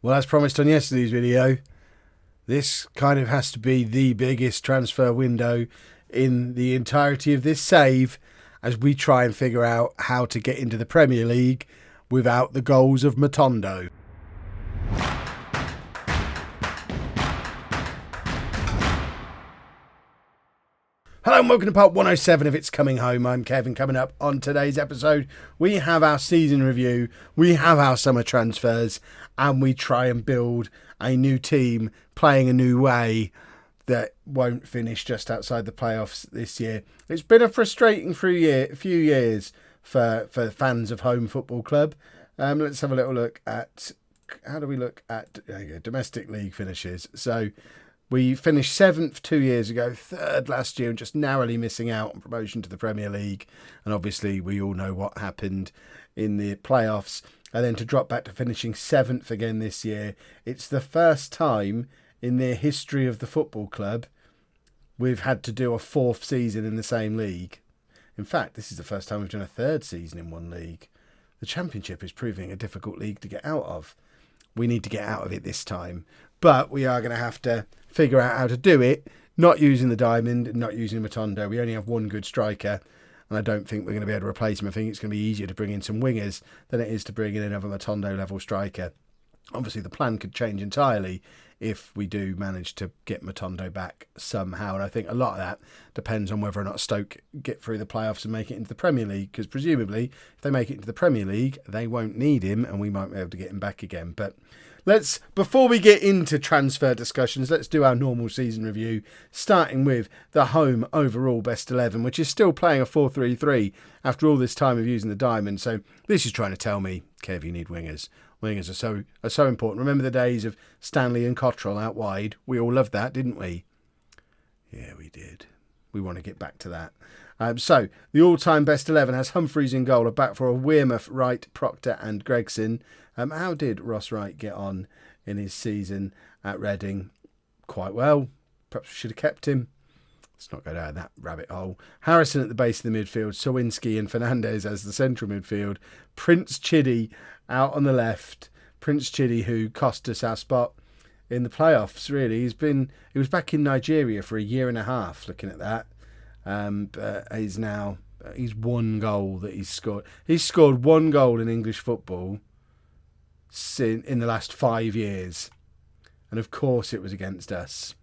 Well, as promised on yesterday's video, this kind of has to be the biggest transfer window in the entirety of this save as we try and figure out how to get into the Premier League without the goals of Matondo. Hello and welcome to part 107 of It's Coming Home. I'm Kevin. Coming up on today's episode, we have our season review, we have our summer transfers, and we try and build a new team playing a new way that won't finish just outside the playoffs this year. It's been a frustrating few years for fans of Holme Football Club. Let's have a little look at, how do we look at domestic league finishes? So we finished 7th 2 years ago, 3rd last year, and just narrowly missing out on promotion to the Premier League. And obviously we all know what happened in the playoffs. And then to drop back to finishing 7th again this year. It's the first time in the history of the football club we've had to do a 4th season in the same league. In fact, this is the first time we've done a 3rd season in one league. The Championship is proving a difficult league to get out of. We need to get out of it this time. But we are going to have to figure out how to do it, not using the diamond and not using Matondo. We only have one good striker, and I don't think we're going to be able to replace him. I think it's going to be easier to bring in some wingers than it is to bring in another Matondo-level striker. Obviously, the plan could change entirely if we do manage to get Matondo back somehow. And I think a lot of that depends on whether or not Stoke get through the playoffs and make it into the Premier League, because presumably, if they make it into the Premier League, they won't need him, and we might be able to get him back again. But before we get into transfer discussions, let's do our normal season review, starting with the Holme overall best 11, which is still playing a 4-3-3 after all this time of using the diamond. So this is trying to tell me, Kev, you need wingers. Wingers are so important. Remember the days of Stanley and Cottrell out wide? We all loved that, didn't we? Yeah, we did. We want to get back to that. So the all-time best 11 has Humphreys in goal, a back for a Wearmouth, Wright, Proctor and Gregson. How did Ross Wright get on in his season at Reading? Quite well. Perhaps we should have kept him. Let's not go down that rabbit hole. Harrison at the base of the midfield, Sawinski and Fernandez as the central midfield. Prince Chiddy out on the left. Prince Chiddy, who cost us our spot in the playoffs, really. He was back in Nigeria for a year and a half, looking at that. But he's one goal that he's scored. He's scored one goal in English football in the last 5 years. And of course it was against us.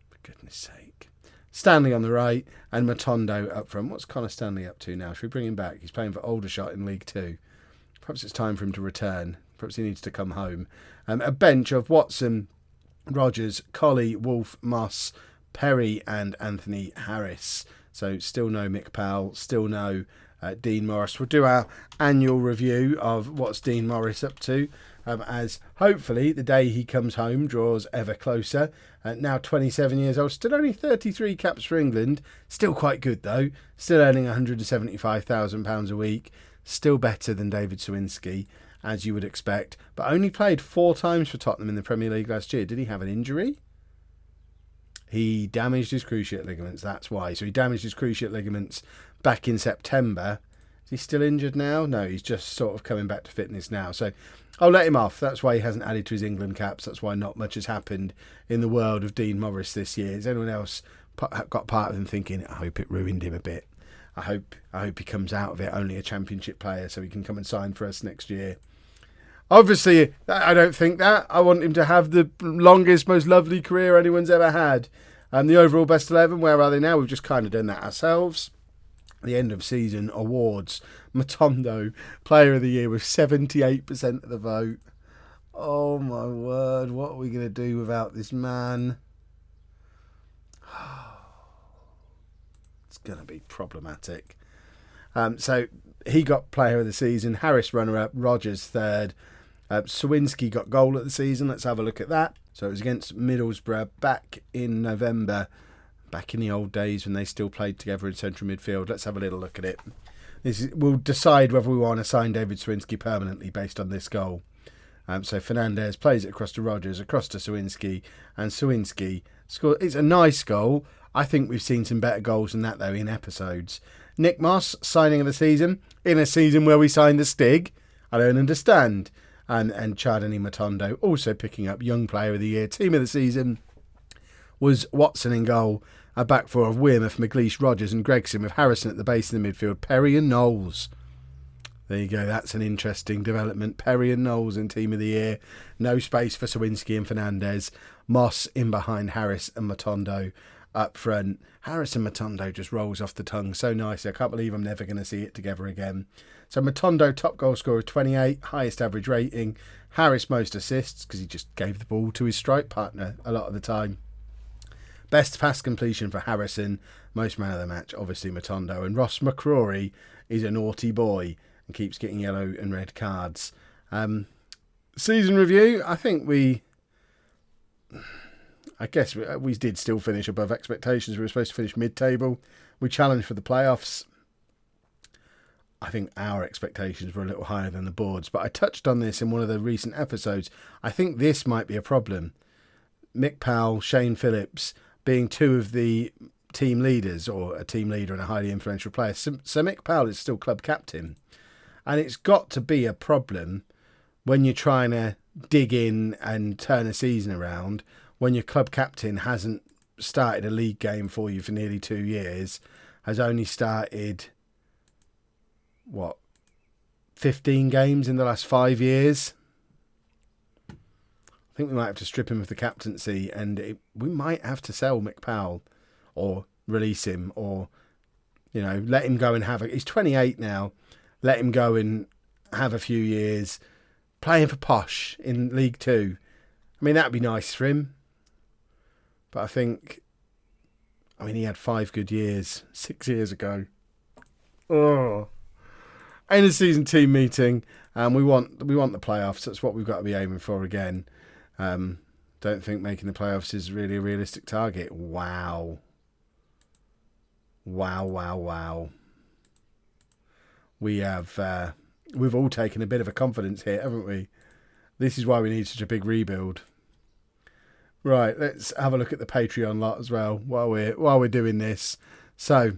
For goodness sake. Stanley on the right and Matondo up front. What's Connor Stanley up to now? Should we bring him back? He's playing for Aldershot in League 2. Perhaps it's time for him to return. Perhaps he needs to come home. A bench of Watson, Rogers, Colley, Wolf, Moss, Perry and Anthony Harris. So still no Mick Powell, still no Dean Morris. We'll do our annual review of what's Dean Morris up to as hopefully the day he comes home draws ever closer. Now 27 years old, still only 33 caps for England. Still quite good though. Still earning £175,000 a week. Still better than David Sawinski, as you would expect. But only played 4 times for Tottenham in the Premier League last year. Did he have an injury? He damaged his cruciate ligaments, that's why. So he damaged his cruciate ligaments back in September. Is he still injured now? No, he's just sort of coming back to fitness now. So I'll let him off. That's why he hasn't added to his England caps. That's why not much has happened in the world of Dean Morris this year. Has anyone else got part of him thinking, I hope it ruined him a bit? I hope he comes out of it only a Championship player so he can come and sign for us next year. Obviously, I don't think that. I want him to have the longest, most lovely career anyone's ever had. The overall best 11, where are they now? We've just kind of done that ourselves. The end of season awards. Matondo, player of the year with 78% of the vote. Oh my word, what are we going to do without this man? It's going to be problematic. So he got player of the season. Harris runner-up. Rogers third. Sawinski got goal of the season. Let's have a look at that. So it was against Middlesbrough back in November, back in the old days when they still played together in central midfield. Let's have a little look at it. We'll decide whether we want to sign David Sawinski permanently based on this goal. So Fernandez plays it across to Rogers, across to Sawinski, and Sawinski scored. It's a nice goal. I think we've seen some better goals than that, though, in episodes. Nick Moss, signing of the season, in a season where we signed the Stig. I don't understand. and Chardonnay Matondo also picking up Young Player of the Year. Team of the season was Watson in goal. A back four of Wearmouth, McLeish, Rogers and Gregson, with Harrison at the base in the midfield. Perry and Knowles. There you go, that's an interesting development. Perry and Knowles in Team of the Year. No space for Sawinski and Fernandez. Moss in behind Harris and Matondo up front. Harris and Matondo just rolls off the tongue so nicely. I can't believe I'm never going to see it together again. So Matondo, top goal scorer of 28, highest average rating. Harris, most assists, because he just gave the ball to his strike partner a lot of the time. Best pass completion for Harrison. Most man of the match, obviously Matondo. And Ross McCrory is a naughty boy and keeps getting yellow and red cards. Season review, I guess we did still finish above expectations. We were supposed to finish mid-table. We challenged for the playoffs. I think our expectations were a little higher than the board's, but I touched on this in one of the recent episodes. I think this might be a problem. Mick Powell, Shane Phillips being two of the team leaders, or a team leader and a highly influential player. So Mick Powell is still club captain. And it's got to be a problem when you're trying to dig in and turn a season around, when your club captain hasn't started a league game for you for nearly 2 years, has only started, 15 games in the last 5 years? I think we might have to strip him of the captaincy, and we might have to sell Mick Powell or release him, or, let him go and he's 28 now. Let him go and have a few years playing for Posh in League Two. I mean, that'd be nice for him. But I think, he had 5 good years 6 years ago. Oh. End of season team meeting, and we want the playoffs. That's what we've got to be aiming for again. Don't think making the playoffs is really a realistic target. Wow. We've all taken a bit of a confidence hit, haven't we? This is why we need such a big rebuild. Right, let's have a look at the Patreon lot as well while we're doing this. So,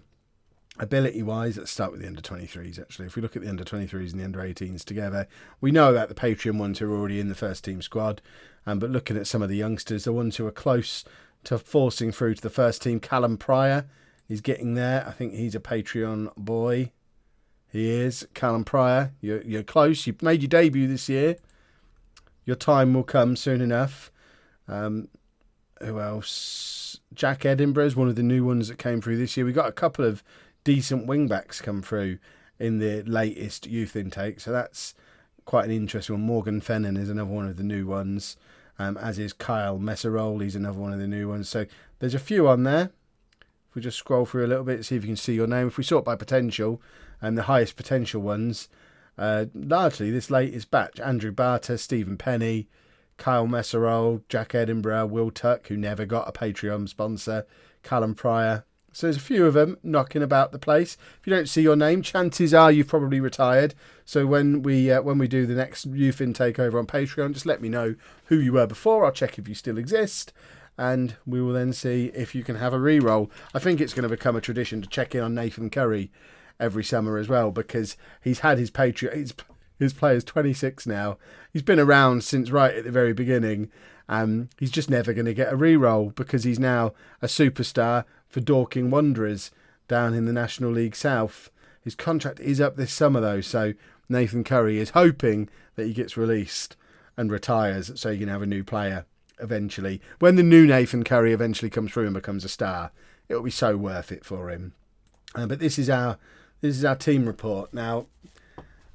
ability-wise, let's start with the under-23s, actually. If we look at the under-23s and the under-18s together, we know that the Patreon ones who are already in the first-team squad. But looking at some of the youngsters, the ones who are close to forcing through to the first team, Callum Pryor is getting there. I think he's a Patreon boy. He is. Callum Pryor, you're close. You've made your debut this year. Your time will come soon enough. Who else? Jack Edinburgh is one of the new ones that came through this year. We got a couple of decent wing-backs come through in the latest youth intake, so that's quite an interesting one. Morgan Fennan is another one of the new ones, as is Kyle Messerol. He's another one of the new ones. So there's a few on there. If we just scroll through a little bit, see if you can see your name. If we sort by potential, and the highest potential ones, largely this latest batch: Andrew Barter, Stephen Penny, Kyle Messerol, Jack Edinburgh, Will Tuck, who never got a Patreon sponsor, Callum Pryor. So there's a few of them knocking about the place. If you don't see your name, chances are you've probably retired. So when we do the next youth intake over on Patreon, just let me know who you were before. I'll check if you still exist, and we will then see if you can have a re-roll. I think it's going to become a tradition to check in on Nathan Curry every summer as well, because he's had his Patreon. His player's 26 now. He's been around since right at the very beginning. He's just never going to get a re-roll because he's now a superstar for Dorking Wanderers down in the National League South. His contract is up this summer though, so Nathan Curry is hoping that he gets released and retires so you can have a new player eventually. When the new Nathan Curry eventually comes through and becomes a star, it'll be so worth it for him. But this is our team report. Now,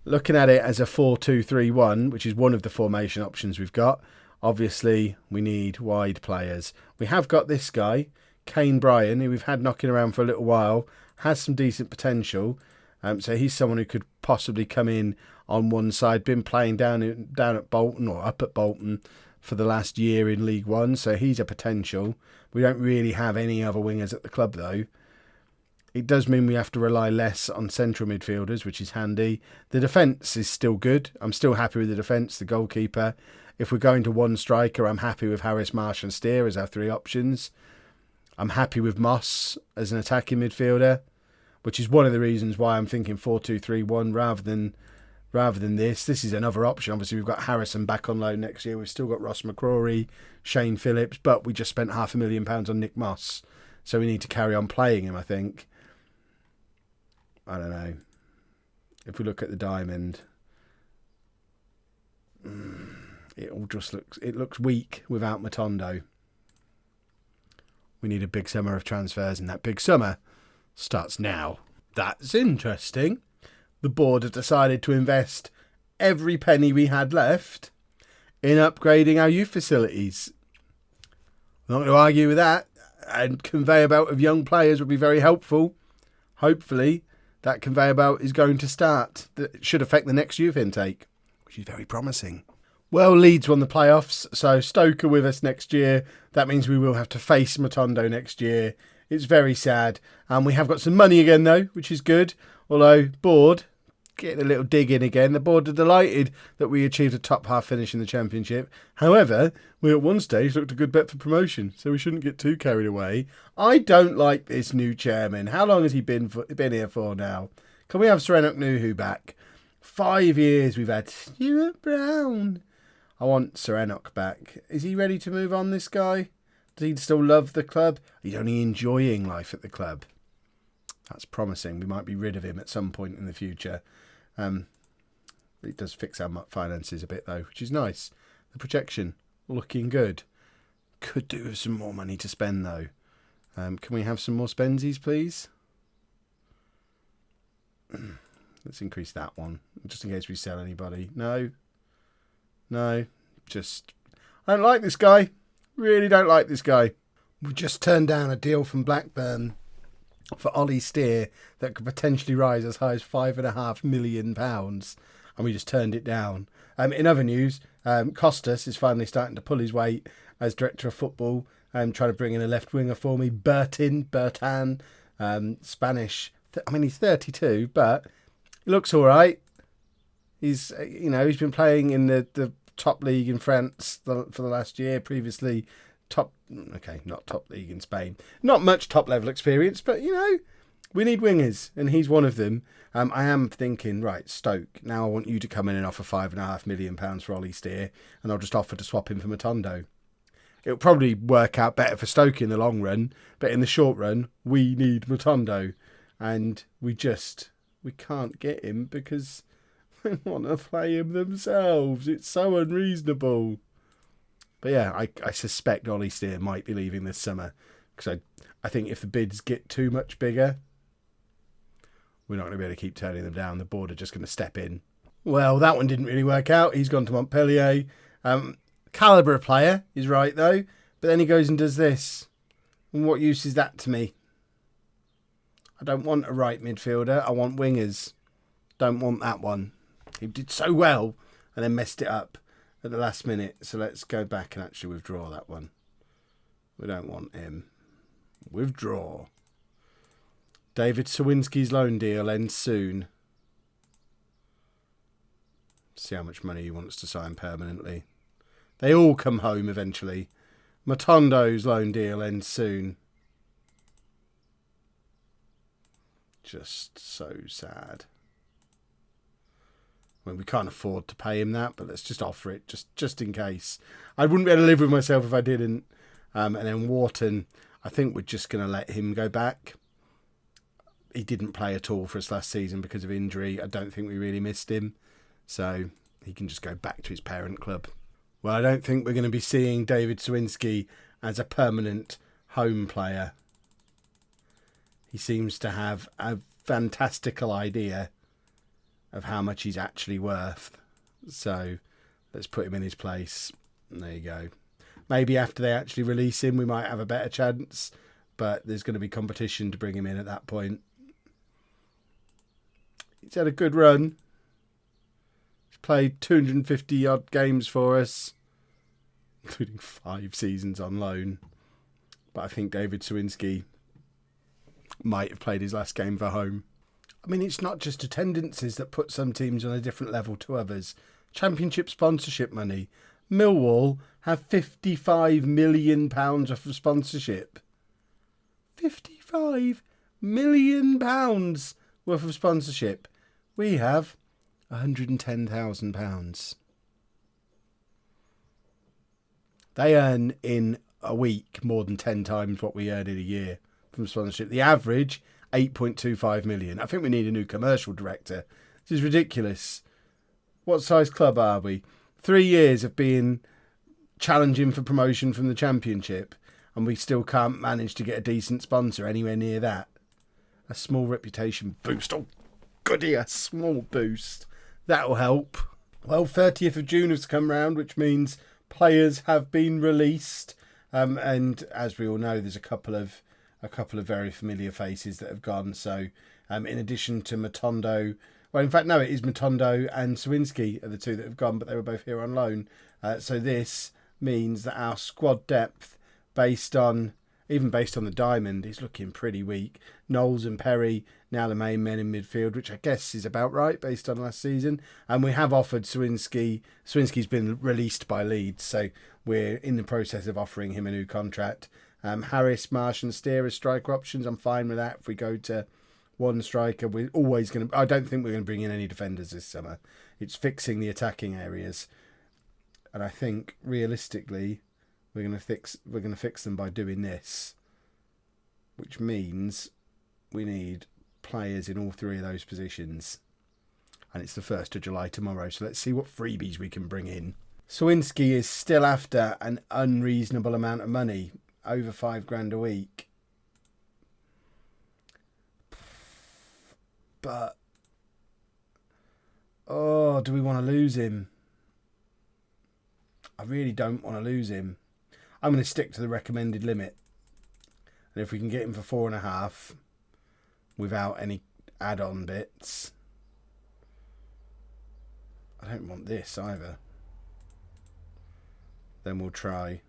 looking at it as a 4-2-3-1, which is one of the formation options we've got, obviously we need wide players. We have got this guy, Kane Bryan, who we've had knocking around for a little while, has some decent potential. So he's someone who could possibly come in on one side, been playing down at Bolton or up at Bolton for the last year in League One, so he's a potential. We don't really have any other wingers at the club though. It does mean we have to rely less on central midfielders, which is handy. The defence is still good. I'm still happy with the defence, the goalkeeper. If we're going to one striker, I'm happy with Harris, Marsh and Steer as our three options. I'm happy with Moss as an attacking midfielder, which is one of the reasons why I'm thinking 4-2-3-1 rather than rather than this. This is another option. Obviously, we've got Harrison back on loan next year. We've still got Ross McCrory, Shane Phillips, but we just spent £500,000 on Nick Moss. So we need to carry on playing him, I think. I don't know. If we look at the diamond, it all just looks weak without Matondo. We need a big summer of transfers, and that big summer starts now. That's interesting. The board have decided to invest every penny we had left in upgrading our youth facilities. I'm not going to argue with that. And conveyor belt of young players would be very helpful. Hopefully, that conveyor belt is going to start. That should affect the next youth intake, which is very promising. Well, Leeds won the playoffs, so Stoke are with us next year. That means we will have to face Matondo next year. It's very sad. And we have got some money again, though, which is good. Although, board, getting a little dig in again. The board are delighted that we achieved a top half finish in the Championship. However, we at one stage looked a good bet for promotion, so we shouldn't get too carried away. I don't like this new chairman. How long has he been here for now? Can we have Serenok Nuhu back? 5 years we've had Stuart Brown. I want Serenok back. Is he ready to move on, this guy? Does he still love the club? He's only enjoying life at the club. That's promising. We might be rid of him at some point in the future. It does fix our finances a bit, though, which is nice. The projection, looking good. Could do with some more money to spend, though. Can we have some more spensies, please? Let's increase that one, just in case we sell anybody. No, just... I don't like this guy. Really don't like this guy. We just turned down a deal from Blackburn for Ollie Steer that could potentially rise as high as £5.5 million. And we just turned it down. In other news, Costas is finally starting to pull his weight as director of football. Trying to bring in a left winger for me. Bertan, Spanish. He's 32, but he looks all right. He's been playing in the top league in France for the last year. Previously, not top league in Spain. Not much top level experience, but we need wingers, and he's one of them. I am thinking, right, Stoke, now I want you to come in and offer £5.5 million for Ollie Steer, and I'll just offer to swap him for Matondo. It'll probably work out better for Stoke in the long run, but in the short run, we need Matondo, and we can't get him because they want to play him themselves. It's so unreasonable. But yeah, I suspect Ollie Steer might be leaving this summer, because I think if the bids get too much bigger, we're not going to be able to keep turning them down. The board are just going to step in. Well, that one didn't really work out. He's gone to Montpellier. Calibre player is right, though. But then he goes and does this. And what use is that to me? I don't want a right midfielder. I want wingers. Don't want that one. He did so well and then messed it up at the last minute. So let's go back and actually withdraw that one. We don't want him. Withdraw. David Sawinski's loan deal ends soon. See how much money he wants to sign permanently. They all come home eventually. Matondo's loan deal ends soon. Just so sad. I mean, we can't afford to pay him that, but let's just offer it just in case. I wouldn't be able to live with myself if I didn't. And then Wharton, I think we're just going to let him go back. He didn't play at all for us last season because of injury. I don't think we really missed him. So he can just go back to his parent club. Well, I don't think we're going to be seeing David Sawinski as a permanent home player. He seems to have a fantastical idea of how much he's actually worth. So let's put him in his place. And there you go. Maybe after they actually release him, we might have a better chance. But there's going to be competition to bring him in at that point. He's had a good run. He's played 250 odd games for us, including 5 seasons on loan. But I think David Sawinski might have played his last game for home. I mean, it's not just attendances that put some teams on a different level to others. Championship sponsorship money. Millwall have £55 million worth of sponsorship. £55 million worth of sponsorship. We have £110,000. They earn in a week more than 10 times what we earn in a year from sponsorship. The average, 8.25 million. I think we need a new commercial director. This is ridiculous. What size club are we? 3 years of being challenging for promotion from the Championship, and we still can't manage to get a decent sponsor anywhere near that. A small reputation boost. Oh, goody, a small boost. That'll help. Well, 30th of June has come round, which means players have been released. And as we all know, there's a couple of very familiar faces that have gone. So in addition to Matondo, well, in fact, no, it is Matondo and Sawinski are the two that have gone, but they were both here on loan. So this means that our squad depth, based on the diamond, is looking pretty weak. Knowles and Perry now the main men in midfield, which I guess is about right based on last season. And we have offered Sawinski. Sawinski's been released by Leeds, so we're in the process of offering him a new contract. Harris, Marsh and Steer as striker options. I'm fine with that. If we go to one striker, we're always going to... I don't think we're going to bring in any defenders this summer. It's fixing the attacking areas. And I think, realistically, we're going to fix them by doing this. Which means we need players in all three of those positions. And it's the 1st of July tomorrow, so let's see what freebies we can bring in. Sawinski is still after an unreasonable amount of money. Over £5,000 a week. But, oh, do we want to lose him? I really don't want to lose him. I'm going to stick to the recommended limit. And if we can get him for 4.5 without any add-on bits. I don't want this either. Then we'll try.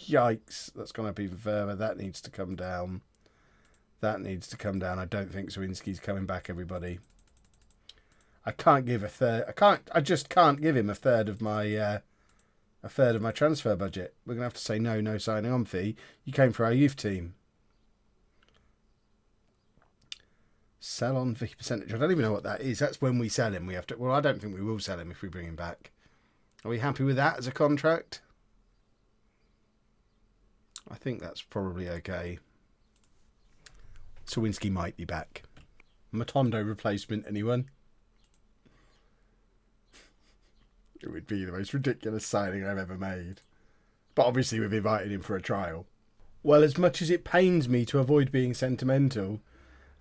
Yikes, that's gone up even further. That needs to come down. That needs to come down. I don't think Sawinski's coming back, everybody. I can't give a third. I just can't give him a third of my transfer budget. We're gonna have to say no signing on fee. You came for our youth team. Sell on fee percentage. I don't even know what that is. That's when we sell him. We have to. Well, I don't think we will sell him if we bring him back. Are we happy with that as a contract? I think that's probably okay. Sawinski might be back. Matondo replacement, anyone? It would be the most ridiculous signing I've ever made. But obviously we've invited him for a trial. Well, as much as it pains me to avoid being sentimental,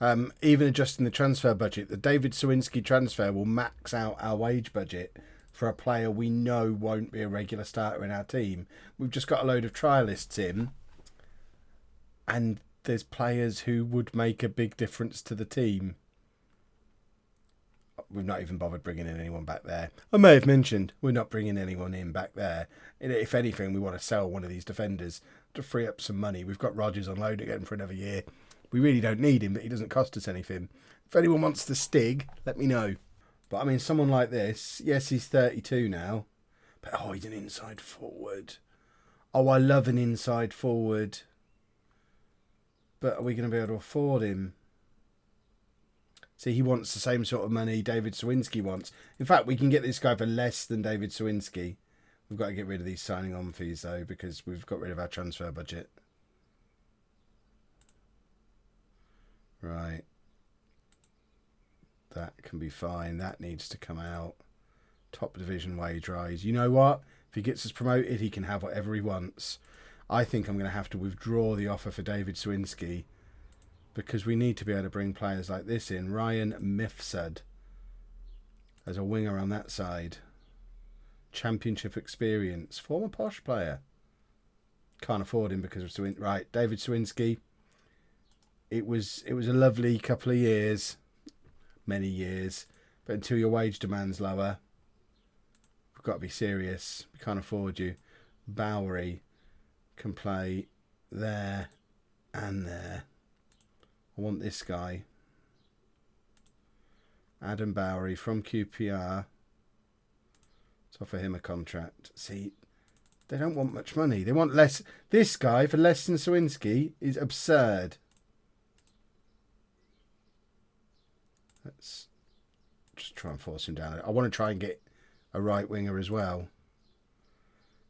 even adjusting the transfer budget, the David Sawinski transfer will max out our wage budget for a player we know won't be a regular starter in our team. We've just got a load of trialists in, and there's players who would make a big difference to the team. We've not even bothered bringing in anyone back there. I may have mentioned we're not bringing anyone in back there. If anything, we want to sell one of these defenders to free up some money. We've got Rodgers on loan again for another year. We really don't need him, but he doesn't cost us anything. If anyone wants the Stig, let me know. But I mean, someone like this, yes, he's 32 now, but oh, he's an inside forward. Oh, I love an inside forward. But are we going to be able to afford him? See, he wants the same sort of money David Sawinski wants. In fact, we can get this guy for less than David Sawinski. We've got to get rid of these signing on fees, though, because we've got rid of our transfer budget. Right. That can be fine. That needs to come out. Top division wage rise. You know what? If he gets us promoted, he can have whatever he wants. I think I'm going to have to withdraw the offer for David Sawinski because we need to be able to bring players like this in. Ryan Mifsud as a winger on that side. Championship experience. Former Posh player. Can't afford him because of Sawinski. Right, David Sawinski. It was a lovely couple of years. Many years. But until your wage demand's lower, we've got to be serious. We can't afford you. Bowery can play there and there. I want this guy. Adam Bowery from QPR. Let's offer him a contract. See, they don't want much money. They want less. This guy for less than Sawinski is absurd. Let's just try and force him down. I want to try and get a right winger as well.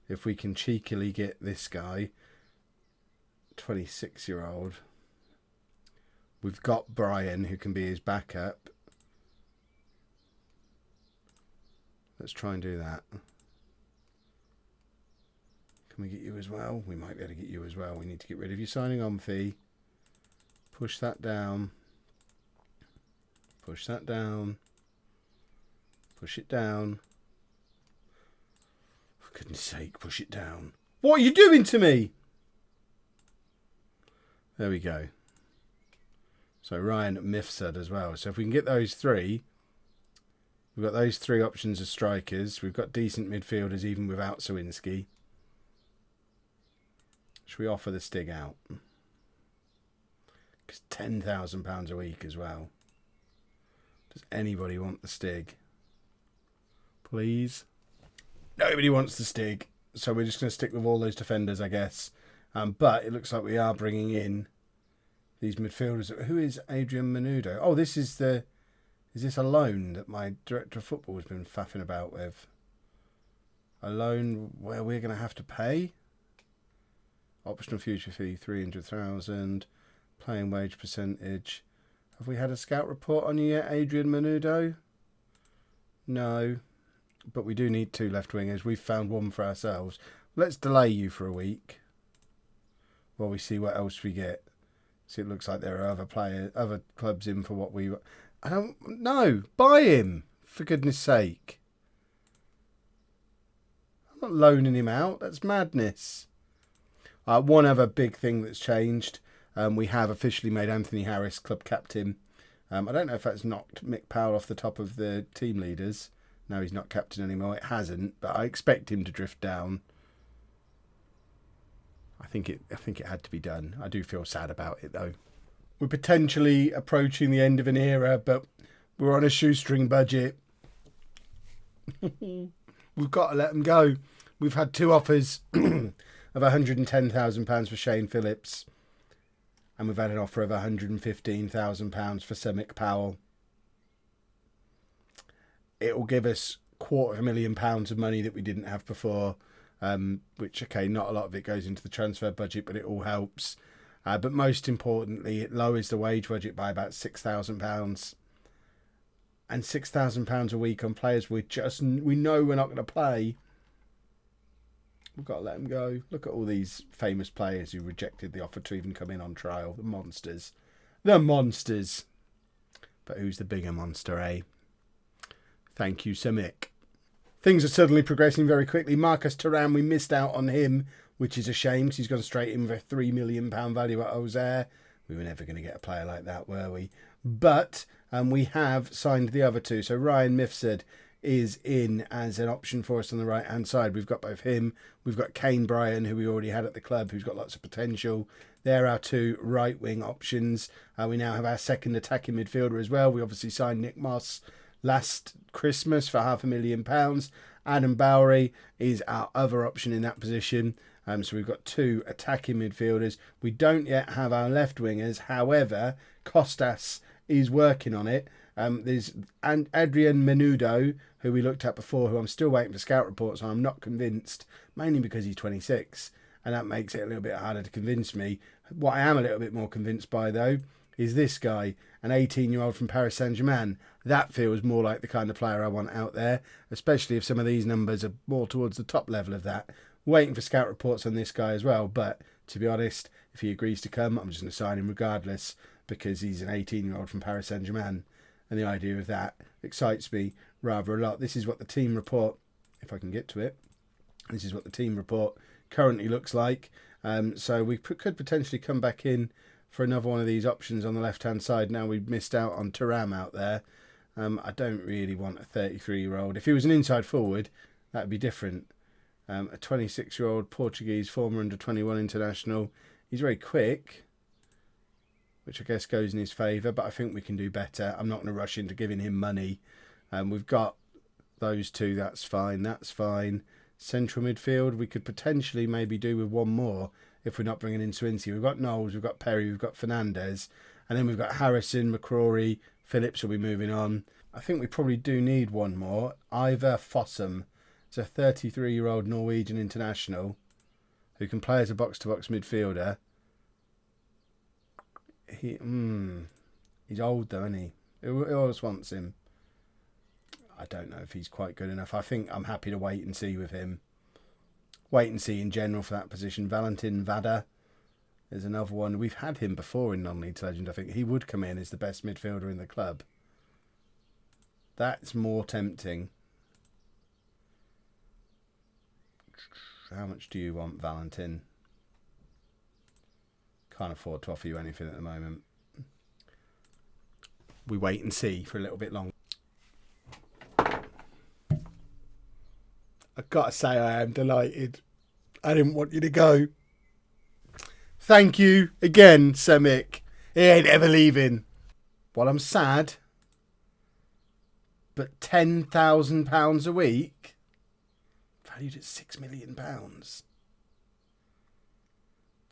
If we can cheekily get this guy, 26-year-old. We've got Brian, who can be his backup. Let's try and do that. Can we get you as well? We might be able to get you as well. We need to get rid of your signing on fee. Push that down. Push that down. Push it down. For goodness sake, push it down. What are you doing to me? There we go. So Ryan Mifsud as well. So if we can get those three, we've got those three options as strikers. We've got decent midfielders even without Sawinski. Should we offer the Stig out? Because £10,000 a week as well. Does anybody want the Stig? Please? Nobody wants the Stig. So we're just going to stick with all those defenders, I guess. But it looks like we are bringing in these midfielders. Who is Adrian Menudo? Oh, this is the... Is this a loan that my director of football has been faffing about with? A loan where we're going to have to pay? Optional future fee, 300,000. Playing wage percentage. Have we had a scout report on you yet, Adrian Menudo? No. But we do need 2 left wingers. We've found one for ourselves. Let's delay you for a week while we see what else we get. See, it looks like there are other clubs in for what we... I don't know. Buy him, for goodness sake. I'm not loaning him out. That's madness. One other big thing that's changed. We have officially made Anthony Harris club captain. I don't know if that's knocked Mick Powell off the top of the team leaders. No, he's not captain anymore. It hasn't, but I expect him to drift down. I think it had to be done. I do feel sad about it though. We're potentially approaching the end of an era, but we're on a shoestring budget. We've got to let them go. We've had 2 offers of £110,000 for Shane Phillips, and we've had an offer of £115,000 for Sir Mick Powell. It will give us £250,000 of money that we didn't have before. Which, okay, not a lot of it goes into the transfer budget, but it all helps. But most importantly, it lowers the wage budget by about £6,000. And £6,000 a week on players we know we're not going to play. We've got to let them go. Look at all these famous players who rejected the offer to even come in on trial. The monsters. The monsters. But who's the bigger monster, eh? Thank you, Sir Mick. Things are suddenly progressing very quickly. Marcus Thuram, we missed out on him, which is a shame because he's gone straight in with a £3 million value at Auxerre. We were never going to get a player like that, were we? But we have signed the other 2. So Ryan Mifsud is in as an option for us on the right-hand side. We've got both him. We've got Kane Bryan, who we already had at the club, who's got lots of potential. They're our 2 right-wing options. We now have our second attacking midfielder as well. We obviously signed Nick Moss last Christmas for £500,000. Adam Bowery is our other option in that position. So we've got 2 attacking midfielders. We don't yet have our left wingers. However, Costas is working on it. There's Adrian Menudo, who we looked at before, who I'm still waiting for scout reports on. I'm not convinced, mainly because he's 26, and that makes it a little bit harder to convince me. What I am a little bit more convinced by, though, is this guy, an 18-year-old from Paris Saint-Germain. That feels more like the kind of player I want out there, especially if some of these numbers are more towards the top level of that. Waiting for scout reports on this guy as well, but to be honest, if he agrees to come, I'm just going to sign him regardless, because he's an 18-year-old from Paris Saint-Germain, and the idea of that excites me rather a lot. This is what the team report, if I can get to it, this is what the team report currently looks like. So we could potentially come back in for another one of these options on the left-hand side. Now we've missed out on Thuram out there. I don't really want a 33-year-old. If he was an inside forward, that would be different. A 26-year-old Portuguese former under-21 international. He's very quick, which I guess goes in his favour, but I think we can do better. I'm not going to rush into giving him money. We've got those 2, that's fine, that's fine. Central midfield, we could potentially maybe do with one more if we're not bringing in Swansea. We've got Knowles, we've got Perry, we've got Fernandez, and then we've got Harrison, McCrory, Phillips will be moving on. I think we probably do need one more. Ivar Fossum. It's a 33-year-old Norwegian international who can play as a box-to-box midfielder. He's old though, isn't he? Who else wants him? I don't know if he's quite good enough. I think I'm happy to wait and see with him. Wait and see in general for that position. Valentin Vada is another one. We've had him before in Non-League Legend. I think he would come in as the best midfielder in the club. That's more tempting. How much do you want, Valentin? Can't afford to offer you anything at the moment. We wait and see for a little bit longer. I've got to say I am delighted. I didn't want you to go. Thank you again, Semik. He ain't ever leaving. Well, I'm sad. But £10,000 a week? Valued at £6 million. Is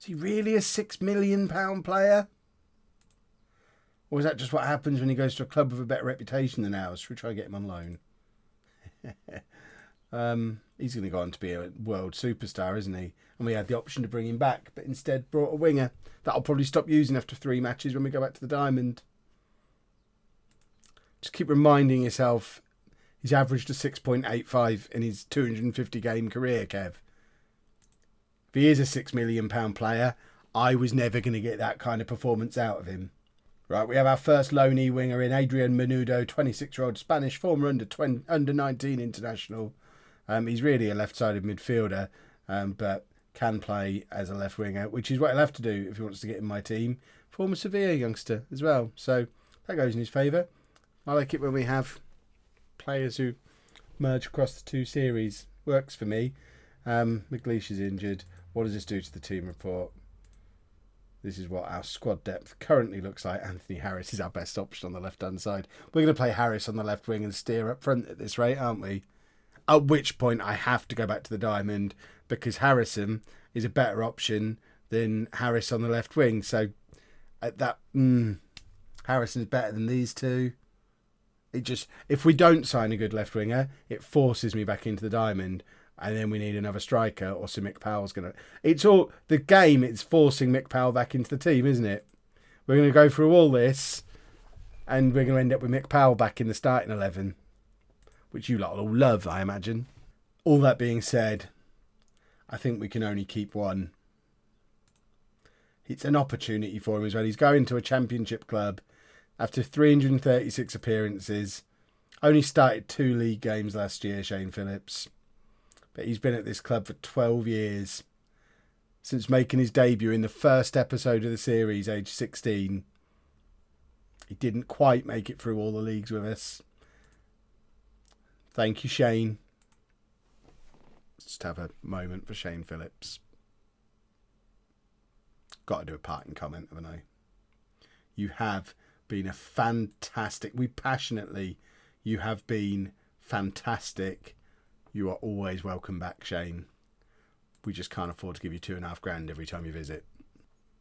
he really a £6 million player? Or is that just what happens when he goes to a club with a better reputation than ours? Should we try and get him on loan? He's going to go on to be a world superstar, isn't he? And we had the option to bring him back, but instead brought a winger that I'll probably stop using after 3 matches when we go back to the Diamond. Just keep reminding yourself he's averaged a 6.85 in his 250 game career, Kev. If he is a £6 million player, I was never going to get that kind of performance out of him. Right, we have our first loanee winger in Adrian Menudo, 26-year-old Spanish, former under-19 international. He's really a left-sided midfielder, but can play as a left winger, which is what he'll have to do if he wants to get in my team. Former Sevilla youngster as well, so that goes in his favour. I like it when we have players who merge across the 2 series. Works for me. McLeish is injured. What does this do to the team report? This is what our squad depth currently looks like. Anthony Harris is our best option on the left-hand side. We're going to play Harris on the left wing and steer up front at this rate, aren't we? At which point I have to go back to the Diamond because Harrison is a better option than Harris on the left wing. So at that, Harrison is better than these two. It just, if we don't sign a good left winger, it forces me back into the Diamond. And then we need another striker, or so Mick Powell's going to... It's all... The game, it's forcing Mick Powell back into the team, isn't it? We're going to go through all this, and we're going to end up with Mick Powell back in the starting 11, which you lot will all love, I imagine. All that being said, I think we can only keep one. It's an opportunity for him as well. He's going to a championship club after 336 appearances. Only started 2 league games last year, Shane Phillips. But he's been at this club for 12 years. Since making his debut in the first episode of the series, age 16. He didn't quite make it through all the leagues with us. Thank you, Shane. Just have a moment for Shane Phillips. Got to do a parting comment, haven't I? You have been a fantastic... You have been fantastic. You are always welcome back, Shane. We just can't afford to give you £2,500 every time you visit.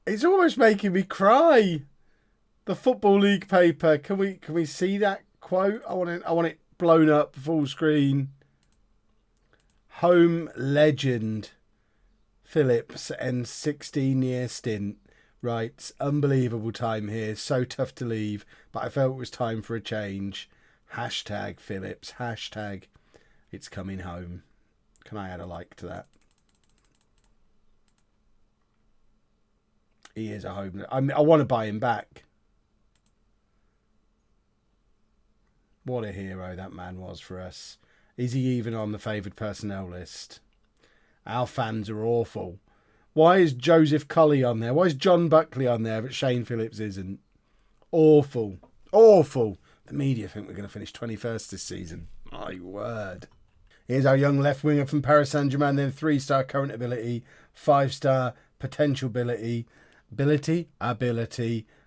It's almost making me cry. The Football League paper. Can we see that quote? I want it blown up full screen. Holme legend Phillips ends 16-year stint. Writes, unbelievable time here. So tough to leave, but I felt it was time for a change. Hashtag Phillips. Hashtag it's coming home. Can I add a like to that? He is a home. I want to buy him back. What a hero that man was for us. Is he even on the favoured personnel list? Our fans are awful. Why is Joseph Colley on there? Why is John Buckley on there but Shane Phillips isn't? Awful. Awful. The media think we're going to finish 21st this season. My word. Here's our young left winger from Paris Saint-Germain, then 3-star current ability, 5-star potential ability,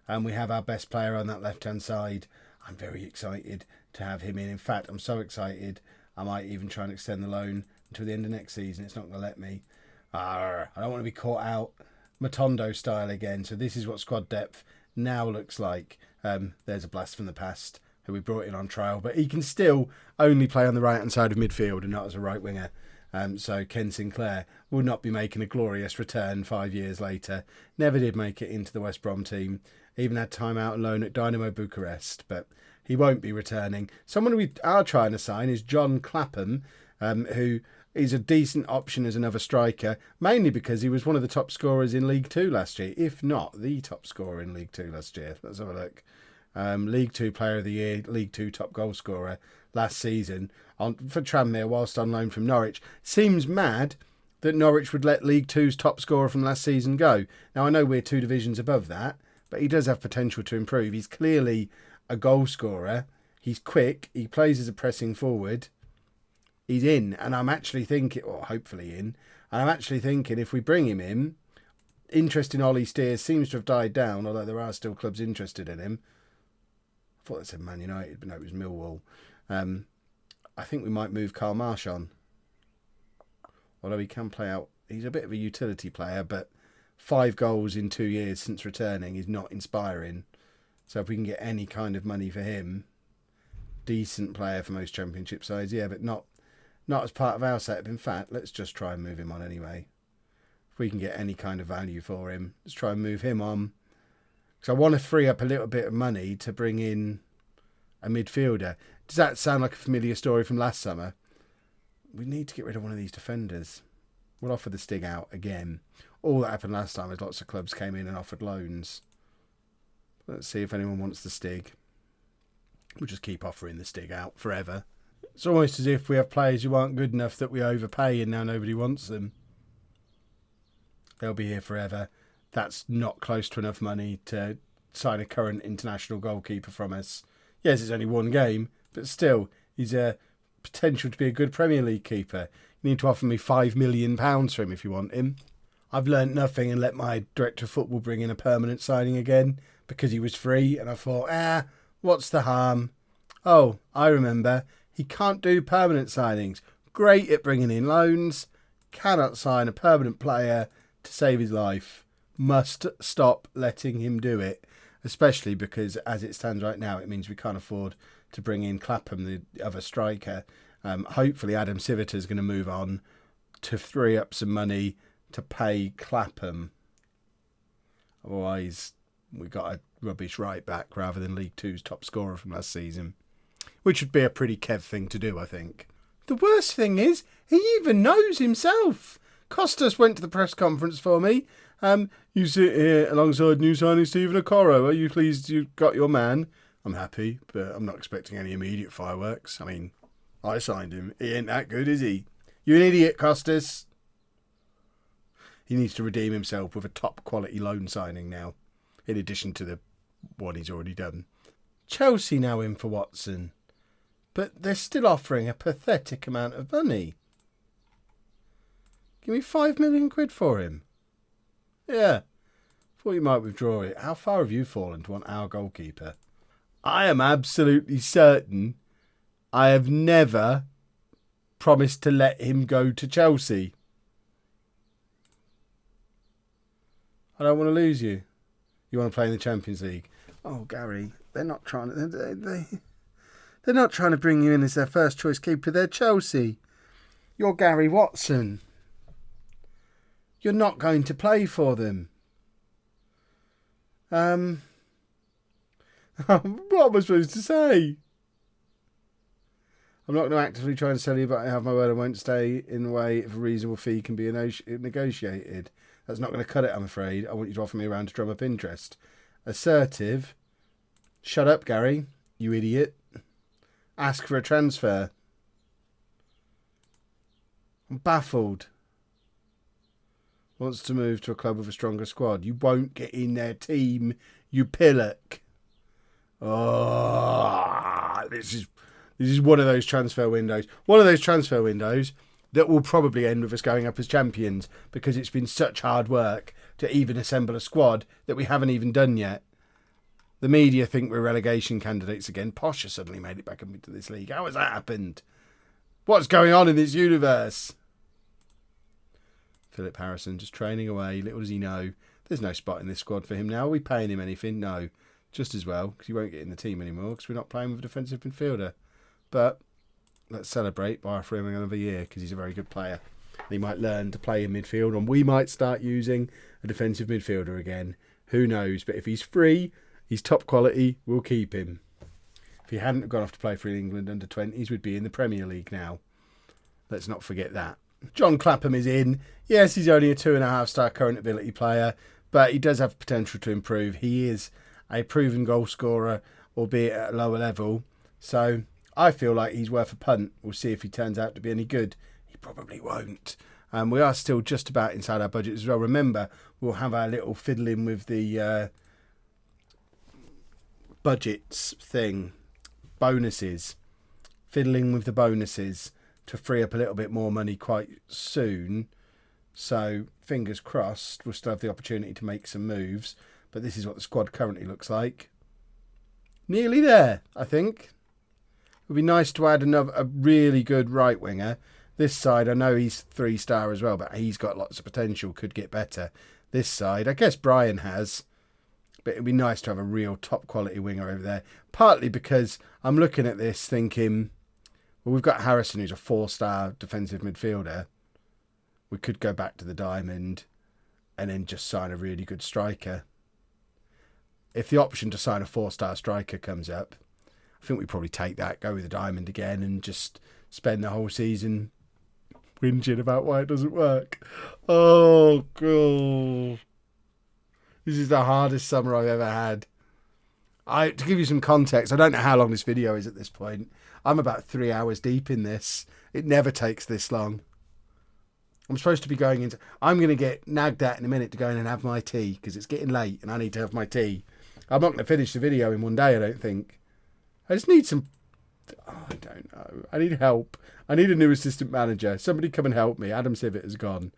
and we have our best player on that left-hand side. I'm very excited to have him in. In fact, I'm so excited, I might even try and extend the loan until the end of next season. It's not going to let me. I don't want to be caught out Matondo style again. So this is what squad depth now looks like. There's a blast from the past. who we brought in on trial, but he can still only play on the right-hand side of midfield and not as a right winger. So Ken Sinclair will not be making a glorious return 5 years later. Never did make it into the West Brom team. Even had time out on loan at Dynamo Bucharest, but he won't be returning. Someone we are trying to sign is John Clapham, who is a decent option as another striker, mainly because he was one of the top scorers in League Two last year, if not the top scorer in League Two last year. Let's have a look. League Two Player of the Year, League Two top goal scorer last season for Tranmere whilst on loan from Norwich. Seems mad that Norwich would let League Two's top scorer from last season go. Now, I know we're 2 divisions above that, but he does have potential to improve. He's clearly a goal scorer. He's quick. He plays as a pressing forward. He's in, and I'm actually thinking, or hopefully in, and I'm actually thinking if we bring him in, interest in Ollie Steers seems to have died down, although there are still clubs interested in him. I thought it said Man United, but no, it was Millwall. I think we might move Carl Marsh on. Although he can play out. He's a bit of a utility player, but 5 goals in 2 years since returning is not inspiring. So if we can get any kind of money for him, decent player for most Championship sides, yeah, but not as part of our setup. In fact, let's just try and move him on anyway. If we can get any kind of value for him, let's try and move him on. Because I want to free up a little bit of money to bring in a midfielder. Does that sound like a familiar story from last summer? We need to get rid of one of these defenders. We'll offer the Stig out again. All that happened last time is lots of clubs came in and offered loans. Let's see if anyone wants the Stig. We'll just keep offering the Stig out forever. It's almost as if we have players who aren't good enough that we overpay and now nobody wants them. They'll be here forever. That's not close to enough money to sign a current international goalkeeper from us. Yes, it's only 1 game, but still, he's a potential to be a good Premier League keeper. You need to offer me £5 million for him if you want him. I've learnt nothing and let my director of football bring in a permanent signing again because he was free, and I thought, what's the harm? Oh, I remember. He can't do permanent signings. Great at bringing in loans. Cannot sign a permanent player to save his life. Must stop letting him do it, especially because as it stands right now, it means we can't afford to bring in Clapham, the other striker. Hopefully Adam Civita is going to move on to free up some money to pay Clapham. Otherwise, we got a rubbish right back rather than League Two's top scorer from last season, which would be a pretty Kev thing to do, I think. The worst thing is, he even knows himself. Costas went to the press conference for me. You sit here alongside new signing Stephen Okoro. Are you pleased you got your man? I'm happy, but I'm not expecting any immediate fireworks. I mean, I signed him. He ain't that good, is he? You an idiot, Costas. He needs to redeem himself with a top quality loan signing now, in addition to the one he's already done. Chelsea now in for Watson, but they're still offering a pathetic amount of money. Give me £5 million for him. Yeah, thought you might withdraw it. How far have you fallen to want our goalkeeper? I am absolutely certain I have never promised to let him go to Chelsea. I don't want to lose you. You want to play in the Champions League? Oh, Gary, they're not trying to. They're not trying to bring you in as their first choice keeper. They're Chelsea. You're Gary Watson. You're not going to play for them. What am I supposed to say? I'm not going to actively try and sell you, but I have my word I won't stay in the way if a reasonable fee can be negotiated. That's not going to cut it, I'm afraid. I want you to offer me around to drum up interest. Assertive. Shut up, Gary, you idiot. Ask for a transfer. I'm baffled. Wants to move to a club with a stronger squad. You won't get in their team, you pillock. Oh, this is one of those transfer windows. One of those transfer windows that will probably end with us going up as champions because it's been such hard work to even assemble a squad that we haven't even done yet. The media think we're relegation candidates again. Posh has suddenly made it back up into this league. How has that happened? What's going on in this universe? Philip Harrison just training away. Little does he know, there's no spot in this squad for him now. Are we paying him anything? No. just as well, because he won't get in the team anymore because we're not playing with a defensive midfielder. But let's celebrate by offering him another year because he's a very good player. He might learn to play in midfield, and we might start using a defensive midfielder again. Who knows? But if he's free, he's top quality, we'll keep him. If he hadn't gone off to play for England under 20s, we'd be in the Premier League now. Let's not forget that. John Clapham is in. Yes, he's only a 2.5-star current ability player, but he does have potential to improve. He is a proven goal scorer, albeit at a lower level. So I feel like he's worth a punt. We'll see if he turns out to be any good. He probably won't. We are still just about inside our budget as well. Remember, we'll have our little fiddling with the budgets thing. Bonuses. Fiddling with the bonuses to free up a little bit more money quite soon. So, fingers crossed, we'll still have the opportunity to make some moves. But this is what the squad currently looks like. Nearly there, I think. It would be nice to add a really good right winger. This side, I know he's 3-star as well, but he's got lots of potential, could get better. This side, I guess Brian has. But it would be nice to have a real top quality winger over there. Partly because I'm looking at this thinking, well, we've got Harrison, who's a 4-star defensive midfielder. We could go back to the diamond and then just sign a really good striker. If the option to sign a 4-star striker comes up, I think we probably take that, go with the diamond again, and just spend the whole season whinging about why it doesn't work. Oh, God. This is the hardest summer I've ever had. To give you some context, I don't know how long this video is at this point. I'm about 3 hours deep in this. It never takes this long. I'm supposed to be going into... I'm going to get nagged at in a minute to go in and have my tea because it's getting late and I need to have my tea. I'm not going to finish the video in one day, I don't think. I just need some... Oh, I don't know. I need help. I need a new assistant manager. Somebody come and help me. Adam Sivitt has gone.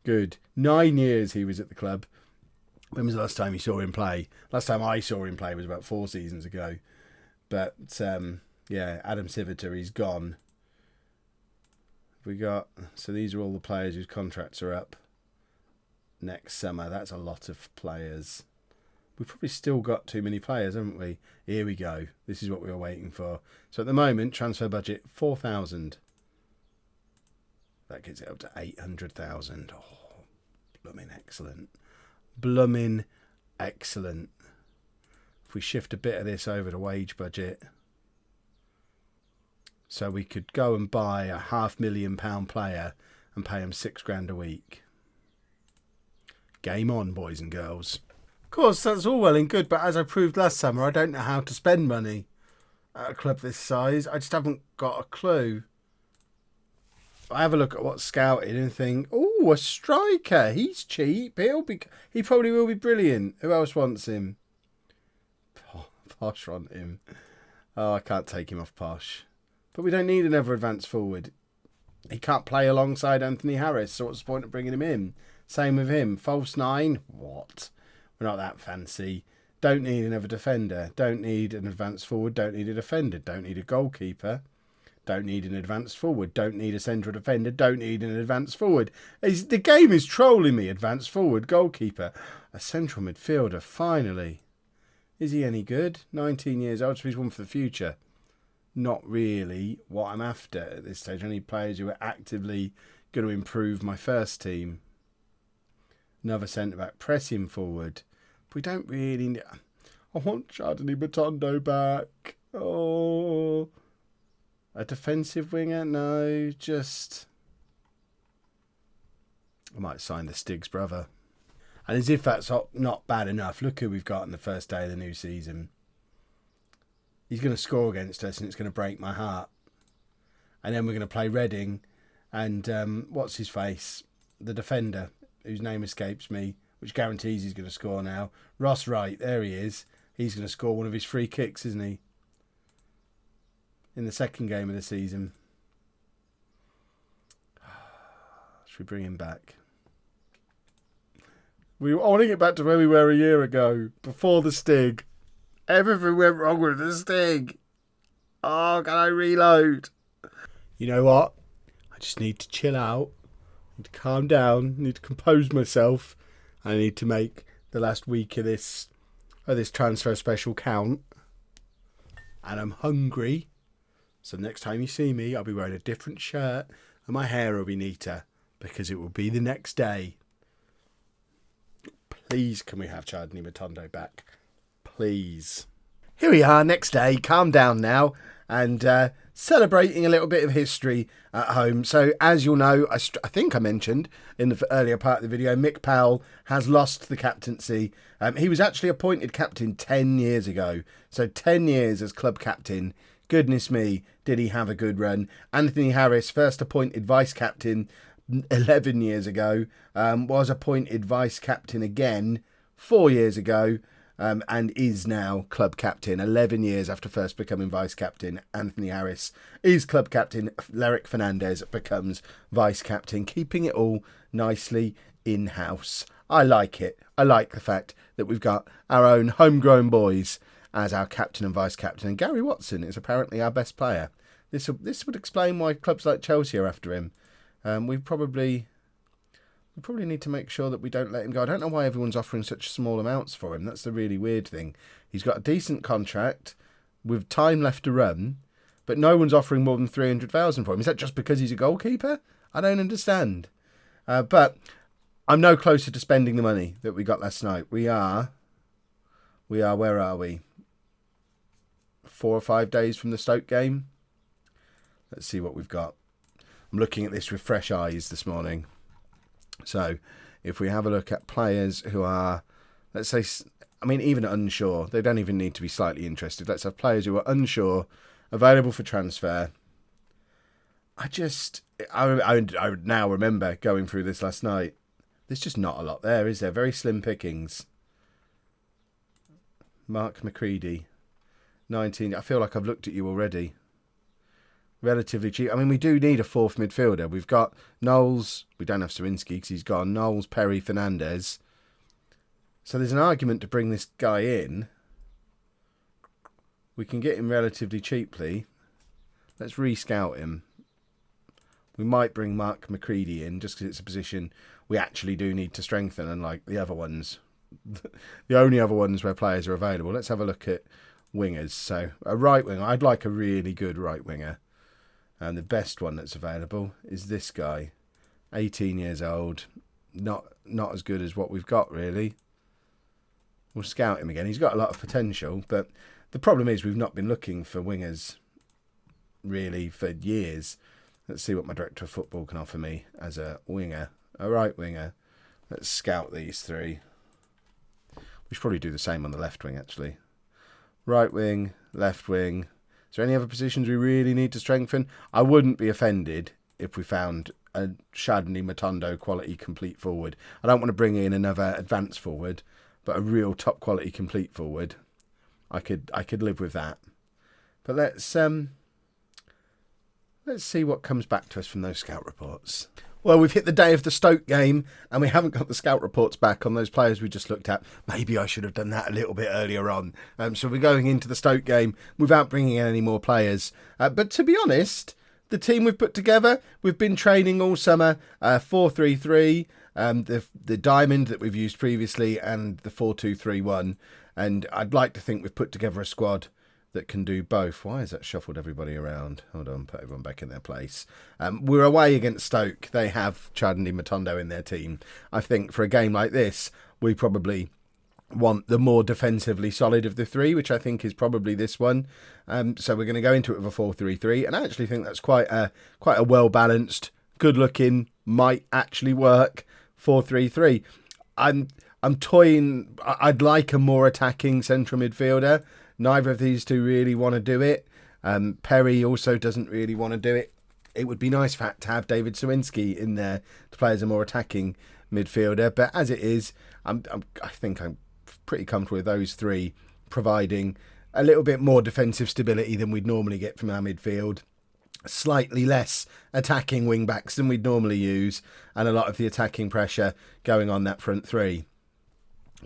Good. 9 years he was at the club. When was the last time you saw him play? Last time I saw him play was about 4 seasons ago. But, yeah, Adam Sivitter, he's gone. So these are all the players whose contracts are up next summer. That's a lot of players. We've probably still got too many players, haven't we? Here we go. This is what we were waiting for. So at the moment, transfer budget, 4,000. That gets it up to 800,000. Oh, blooming excellent. Blooming excellent. If we shift a bit of this over to wage budget, so we could go and buy a £500,000 player and pay him £6,000 a week. Game on, boys and girls. Of course, that's all well and good, but as I proved last summer, I don't know how to spend money at a club this size. I just haven't got a clue. I have a look at what's scouted and think, oh, a striker. He's cheap. He probably will be brilliant. Who else wants him? Posh want him. Oh, I can't take him off Posh. But we don't need another advanced forward. He can't play alongside Anthony Harris, so what's the point of bringing him in? Same with him. False 9? What? We're not that fancy. Don't need another defender. Don't need an advanced forward. Don't need a defender. Don't need a goalkeeper. Don't need an advanced forward. Don't need a central defender. Don't need an advanced forward. The game is trolling me. Advanced forward, goalkeeper. A central midfielder, finally. Is he any good? 19 years old, so he's one for the future. Not really what I'm after at this stage. I need players who are actively going to improve my first team. Another centre-back. Press him forward. But we don't really need... I want Chardonnay Matondo back. Oh... A defensive winger? No, just... I might sign the Stig's brother. And as if that's not bad enough, look who we've got on the first day of the new season. He's going to score against us and it's going to break my heart. And then we're going to play Reading and what's his face? The defender, whose name escapes me, which guarantees he's going to score now. Ross Wright, there he is. He's going to score one of his free kicks, isn't he? In the second game of the season. Should we bring him back? I want to get back to where we were a year ago, before the Stig. Everything went wrong with the Stig. Oh, can I reload? You know what? I just need to chill out. I need to calm down. I need to compose myself. I need to make the last week of this this transfer special count. And I'm hungry. So next time you see me, I'll be wearing a different shirt and my hair will be neater because it will be the next day. Please, can we have Chardonnay Matondo back? Please. Here we are, next day. Calm down now. And celebrating a little bit of history at home. So as you'll know, I think I mentioned in the earlier part of the video, Mick Powell has lost the captaincy. He was actually appointed captain 10 years ago. So 10 years as club captain. Goodness me, did he have a good run. Anthony Harris, first appointed vice captain 11 years ago, was appointed vice captain again 4 years ago. And is now club captain 11 years after first becoming vice captain. Anthony Harris is club captain. Lerick Fernandez becomes vice captain, keeping it all nicely in-house. I like it. I like the fact that we've got our own homegrown boys as our captain and vice captain. And Gary Watson is apparently our best player. This would explain why clubs like Chelsea are after him. We probably need to make sure that we don't let him go. I don't know why everyone's offering such small amounts for him. That's the really weird thing. He's got a decent contract with time left to run, but no one's offering more than 300,000 for him. Is that just because he's a goalkeeper? I don't understand. But I'm no closer to spending the money that we got last night. We are, where are we? 4 or 5 days from the Stoke game. Let's see what we've got. I'm looking at this with fresh eyes this morning. So, if we have a look at players who are, let's say, I mean, even unsure, they don't even need to be slightly interested. Let's have players who are unsure, available for transfer. I now remember going through this last night. There's just not a lot there, is there? Very slim pickings. Mark McCready, 19. I feel like I've looked at you already. Relatively cheap. I mean, we do need a fourth midfielder. We've got Knowles. We don't have Sawinski because he's gone. Knowles, Perry, Fernandez. So there's an argument to bring this guy in. We can get him relatively cheaply. Let's re-scout him. We might bring Mark McCready in just because it's a position we actually do need to strengthen, unlike the other ones. The only other ones where players are available. Let's have a look at wingers. So a right winger. I'd like a really good right winger. And the best one that's available is this guy, 18 years old, not as good as what we've got, really. We'll scout him again. He's got a lot of potential, but the problem is we've not been looking for wingers, really, for years. Let's see what my director of football can offer me as a winger, a right winger. Let's scout these three. We should probably do the same on the left wing, actually. Right wing, left wing. Is there any other positions we really need to strengthen? I wouldn't be offended if we found a Chardonnay Matondo quality complete forward. I don't want to bring in another advanced forward, but a real top quality complete forward. I could live with that. But let's see what comes back to us from those scout reports. Well, we've hit the day of the Stoke game and we haven't got the scout reports back on those players we just looked at. Maybe I should have done that a little bit earlier on. So we're going into the Stoke game without bringing in any more players. But to be honest, the team we've put together, we've been training all summer, 4-3-3, the diamond that we've used previously and the 4-2-3-1. And I'd like to think we've put together a squad that can do both. Why has that shuffled everybody around? Hold on, put everyone back in their place. We're away against Stoke. They have Chardonnay Matondo in their team. I think for a game like this, we probably want the more defensively solid of the three, which I think is probably this one. So we're going to go into it with a 4-3-3, and I actually think that's quite a well-balanced, good-looking, might actually work 4-3-3. I'm toying. I'd like a more attacking central midfielder. Neither of these two really want to do it. Perry also doesn't really want to do it. It would be nice to have David Sawinski in there to play as a more attacking midfielder. But as it is, I think I'm pretty comfortable with those three providing a little bit more defensive stability than we'd normally get from our midfield. Slightly less attacking wing backs than we'd normally use. And a lot of the attacking pressure going on that front three.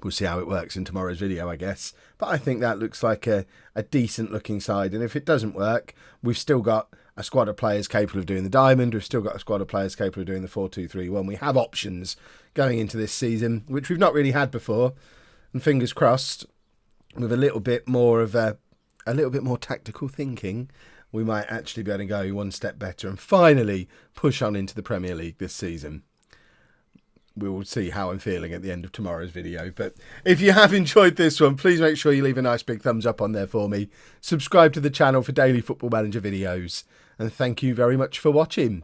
We'll see how it works in tomorrow's video, I guess. But I think that looks like a decent looking side. And if it doesn't work, we've still got a squad of players capable of doing the diamond. We've still got a squad of players capable of doing the 4-2-3-1. We have options going into this season, which we've not really had before. And fingers crossed, with a little bit more tactical thinking, we might actually be able to go one step better and finally push on into the Premier League this season. We will see how I'm feeling at the end of tomorrow's video. But if you have enjoyed this one, please make sure you leave a nice big thumbs up on there for me. Subscribe to the channel for daily Football Manager videos. And thank you very much for watching.